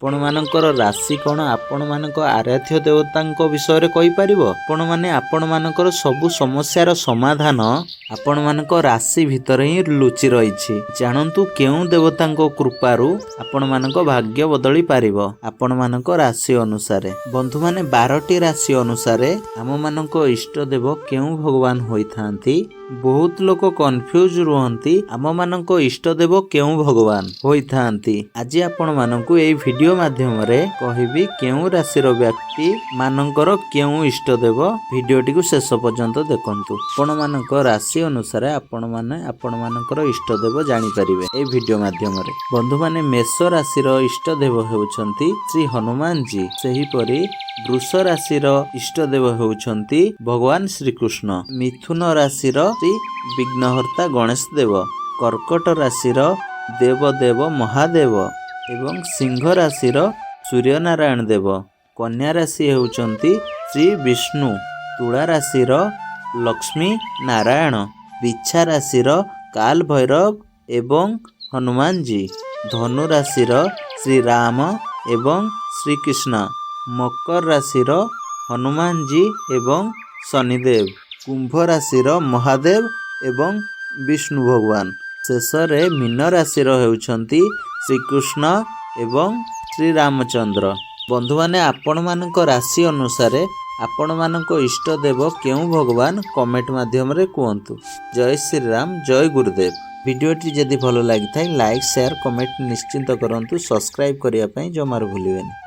आपण मानकर राशि कौन आपण मानक आराध्य देवता विषय कही पारिबो। आपण माने आपण मानकर सबु समस्यार समाधान आपण मानक राशि भितर ही लुचि रही। जानतु केउ देवता कृपारू आपण मानक भाग्य बदली पारिबो आपण मानक राशि अनुसार। बंधु माने 12टी राशि अनुसार आम मानक इष्ट देव केउ भगवान होई थांती। बहुत लोक कन्फ्यूज रुहंती आम मानक इष्ट देव केउ भगवान होई थांती। आज आपण मानकु एई वीडियो माध्यम रे कहिबी केउ राशिर व्यक्ति मानकर केउ इष्ट देव। वीडियोटी को शेष पर्यंत देखंतु। आपण मानक राशि अनुसार आपण माने आपण मानकर इष्ट देव जानि परिबे एई वीडियो माध्यम रे। बंधु माने मेष राशिर इष्ट देव हेउछंती श्री हनुमान जी। सेही परि वृष राशिर इष्ट देव हेउछंती भगवान श्री कृष्ण। मिथुन राशिर श्री विघ्नहर्ता गणेश देव। कर्कट राशिर देवदेव महादेव एवं सिंह राशिर सूर्यनारायण देव। कन्या राशि हेउचंती श्री विष्णु। तुला राशिर लक्ष्मी नारायण। बिच्छा राशिर काल भैरव एवं हनुमान जी। धनु राशिर श्री राम एवं श्री कृष्ण। मकर राशिर हनुमान जी एवं शनिदेव। कुंभ राशिर महादेव एवं विष्णु भगवान। शेषरे मीन राशिर हेउछंती श्रीकृष्ण एवं श्री रामचंद्र। बंधु माने आपण मानक राशि अनुसार आपण मानक इष्ट देव केउ भगवान कमेंट माध्यम रे कहंतु। जय श्री राम, जय गुरुदेव। वीडियोटी जदि भल लागि थाई लाइक शेयर कमेंट निश्चिंत करंतु। सब्सक्राइब करिया पई जमार भूलिबेनी।